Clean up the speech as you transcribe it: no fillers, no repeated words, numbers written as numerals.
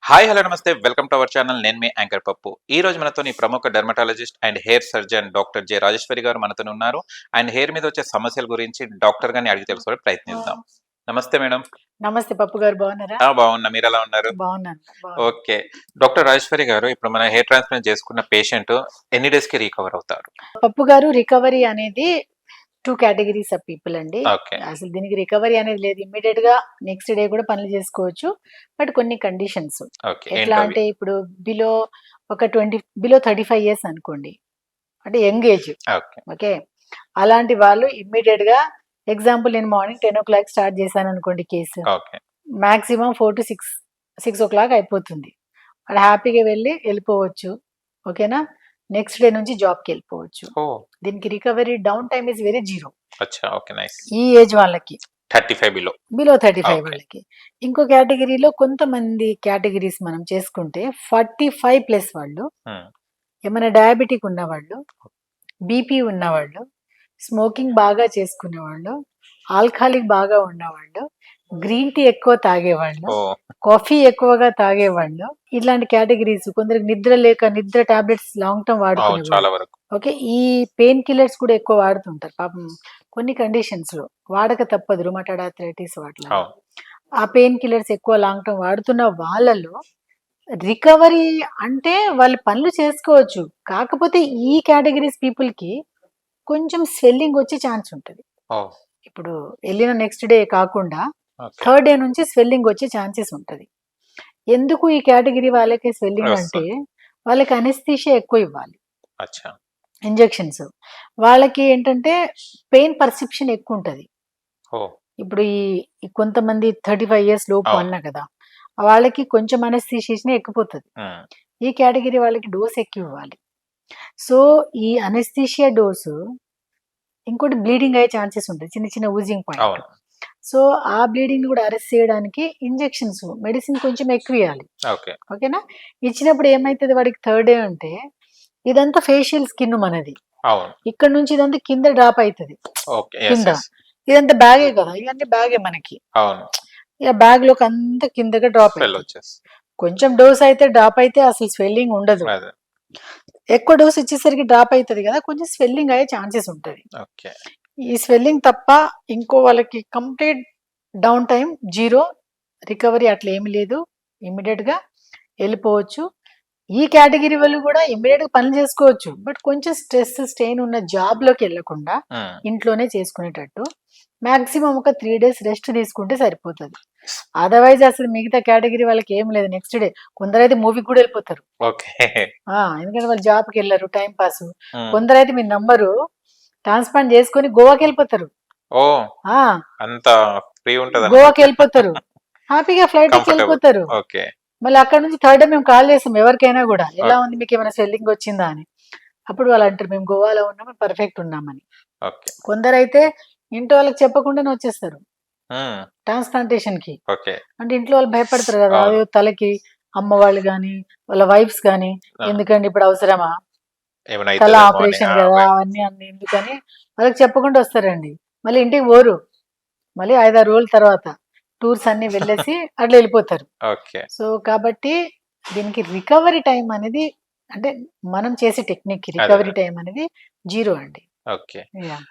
Hi hello నమస్తే welcome to our channel. నేను మీ anchor పప్పు. ఈ రోజు మనతో ప్రముఖ dermatologist and hair surgeon doctor J Rajeshwari గారు మనతో ఉన్నారు. అండ్ హెయిర్ మీద వచ్చే సమస్యల గురించి డాక్టర్ గారిని అడిగి తెలుసుకోవడం ప్రయత్నిద్దాం. నమస్తే మేడం. నమస్తే పప్పు గారు, బాగున్నారా? బాగున్నా, మీరు ఎలా ఉన్నారు? బాగున్నాను. ఓకే. డాక్టర్ రాజేశ్వరి గారు, ఇప్పుడు మన హెయిర్ ట్రాన్స్ప్లాంట్ చేసుకున్న పేషెంట్ ఎన్ని డేస్ కి రికవర్ అవుతారు? పప్పు గారు, రికవరీ అనేది 2 కేటగిరీస్ ఆఫ్ పీపుల్ అండి. ఓకే. అసలు దీనికి రికవరీ అనేది లేదు, ఇమ్మీడియట్ గా నెక్స్ట్ డే కూడా పనులు చేసుకోవచ్చు. బట్ కొన్ని కండిషన్స్ ఓకే. ఎట్లా ఏంటవి? అంటే, ఇప్పుడు బిలో 35 ఇయర్స్ అనుకోండి, అంటే యంగ్ ఏజ్. ఓకే. ఓకే, అలాంటి వాళ్ళు ఇమ్మీడియట్ గా, ఎగ్జాంపుల్ నేను మార్నింగ్ 10 o'clock స్టార్ట్ చేశాను అనుకోండి case, okay. Maximum 4 to 6 o'clock అయిపోతుంది. వాళ్ళు హ్యాపీగా వెళ్ళిపోవచ్చు. ఓకేనా? నెక్స్ట్ డే నుంచి జాబ్కి వెళ్ళిపోవచ్చు. ఓ, దీనికి recovery down time is very zero. అచ్చా. Okay, nice. ఈ ఏజ్ వాళ్ళకి, 35 బిలో. Below 35 Okay. వాళ్ళకి. ఇంకో కేటగిరీలో కొంతమంది కేటగిరీస్ మనం చేసుకుంటే 45+ వాళ్ళు, ఏమైనా డయాబెటిక్ ఉన్నవాళ్ళు, బీపీ ఉన్నవాళ్ళు, స్మోకింగ్ బాగా చేసుకునేవాళ్ళు, ఆల్కహాలిక్ బాగా ఉన్నవాళ్ళు, గ్రీన్ టీ ఎక్కువ తాగేవాళ్ళు, ఓ, కాఫీ ఎక్కువగా తాగేవాళ్ళు, ఇట్లాంటి కేటగిరీస్. కొందరికి నిద్ర టాబ్లెట్స్ లాంగ్ టర్మ్ వాడుకునేవాళ్ళు. చాలా వరకు. ఓకే, ఈ పెయిన్ కిల్లర్స్ కూడా ఎక్కువ వాడుతుంటారు పాపం. కొన్ని కండిషన్స్ లో వాడక తప్పదు, రుమటాయిడ్ ఆర్థరైటిస్ వాటిలో. అవును. ఆ పెయిన్ కిల్లర్స్ ఎక్కువ లాంగ్ టర్మ్ వాడుతున్న వాళ్ళలో రికవరీ అంటే వాళ్ళు పనులు చేసుకోవచ్చు. కాకపోతే ఈ కేటగిరీస్ పీపుల్ కి కొంచెం స్వెల్లింగ్ వచ్చే ఛాన్స్ ఉంటుంది. ఓ, ఇప్పుడు వెళ్ళిన నెక్స్ట్ డే కాకుండా ఓకే. 3rd డే నుంచి స్వెల్లింగ్ వచ్చే ఛాన్సెస్ ఉంటుంది. ఎందుకు ఈ కేటగిరీ వాళ్ళకి స్వెల్లింగ్ అంటే, వాళ్ళకి అనెస్థీషియా ఎక్కువ ఇవ్వాలి, అచ్చా. ఇంజెక్షన్స్. వాళ్ళకి ఏంటంటే పెయిన్ పర్సెప్షన్ ఎక్కువ ఉంటుంది. ఓ, ఇప్పుడు ఈ కొంతమంది 35 ఇయర్స్ లోపు అవును. అన్నా కదా, వాళ్ళకి కొంచెం అనెస్థీషియా ఎక్కిపోతుంది. ఈ కేటగిరీ వాళ్ళకి డోస్ ఎక్కువ ఇవ్వాలి. సో ఈ అనెస్థీషియా డోసు, ఇంకోటి బ్లీడింగ్ అయ్యే ఛాన్సెస్ ఉంటాయి, చిన్న చిన్న ఊజింగ్ పాయింట్. అవును. సో ఆ బ్లీడింగ్ కూడా అరెస్ట్ చేయడానికి ఇంజెక్షన్స్, మెడిసిన్ కొంచెం ఎక్కువ ఇవ్వాలి. ఓకే. ఓకేనా? ఇచ్చినప్పుడు ఏమైతుంది వాడికి 3rd డే అంటే, ఇదంతా ఫేషియల్ స్కిన్ మనది, అవును. ఇక్కడ నుంచి ఇదంతా కింద డ్రాప్ అవుతుంది. ఓకే. కింద ఇదంతా బ్యాగే కదా, ఇవన్నీ బ్యాగే మనకి. అవును. ఇక బ్యాగ్ లోకి అంతా కిందగా డ్రాప్ స్మెల్ అవుతుంది. వచ్చేసి. కొంచెం డోస్ అయితే డ్రాప్ అయితే అసలు స్వెల్లింగ్ ఉండదు. అదే. ఎక్కువ డోస్ ఇచ్చేసరికి డ్రాప్ అవుతుంది కదా, కొంచెం స్వెల్లింగ్ అయ్యే ఛాన్సెస్ ఉంటుంది. ఓకే. ఈ స్వెల్లింగ్ తప్ప ఇంకో వాళ్ళకి complete down time zero, recovery అట్లా ఏమి లేదు, ఇమ్మీడియట్ గా వెళ్ళిపోవచ్చు. ఈ కేటగిరీ వాళ్ళు కూడా ఇమ్మీడియట్ గా పనులు చేసుకోవచ్చు. బట్ కొంచెం స్ట్రెస్ స్ట్రెయిన్ ఉన్న జాబ్ లోకి వెళ్లకుండా ఇంట్లోనే చేసుకునేటట్టు మాక్సిమం ఒక 3 days రెస్ట్ తీసుకుంటే సరిపోతుంది. అదర్వైజ్ అసలు మిగతా కేటగిరీ వాళ్ళకి ఏం లేదు. నెక్స్ట్ డే కొందరైతే మూవీకి కూడా వెళ్ళిపోతారు. ఓకే. ఎందుకంటే వాళ్ళు జాబ్కి వెళ్ళారు, టైం పాస్. కొందరైతే మీ నంబరు ట్రాన్స్ప్లాంట్ చేసుకొని గోవాకి వెళ్ళిపోతారు. ఓ, అంత ఫ్రీ ఉంటది. గోవాకి వెళ్ళిపోతారు, హ్యాపీగా ఫ్లైట్ కి వెళ్ళిపోతారు. ఓకే. మళ్ళీ అక్కడ నుంచి 3rd డే మేము కాల్ చేస్తాం ఎవరికైనా కూడా, ఎలా ఉంది, మీకు ఏమైనా స్వెల్లింగ్ వచ్చిందా అని. అప్పుడు వాళ్ళు అంటారు, మేము గోవాలో ఉన్నాం, మేము పర్ఫెక్ట్ ఉన్నామని. ఓకే. కొందరైతే ఇంట్లో వాళ్ళకి చెప్పకుండానే వచ్చేస్తారు ట్రాన్స్ప్లాంటేషన్ కి. ఓకే. అంటే ఇంట్లో వాళ్ళు భయపడతారు కదా, అవును. అదే తలకి అమ్మ వాళ్ళు గాని వాళ్ళ వైఫ్స్ గాని, ఎందుకండి ఇప్పుడు అవసరమా, ఏమైనా తల అయితదేమో అని. ఆపరేషన్ కదా, అవన్నీ అన్ని ఎందుకని వాళ్ళకి చెప్పకుండా వస్తారండి. మళ్ళీ ఇంటికి పోరు, మళ్ళీ 5-6 రోజుల తర్వాత టూర్స్ అన్ని వెళ్ళేసి అట్లా వెళ్ళిపోతారు. ఓకే. సో కాబట్టి దీనికి రికవరీ టైం అనేది, అంటే మనం చేసే టెక్నిక్ రికవరీ టైం అనేది జీరో అండి. ఓకే. Yeah.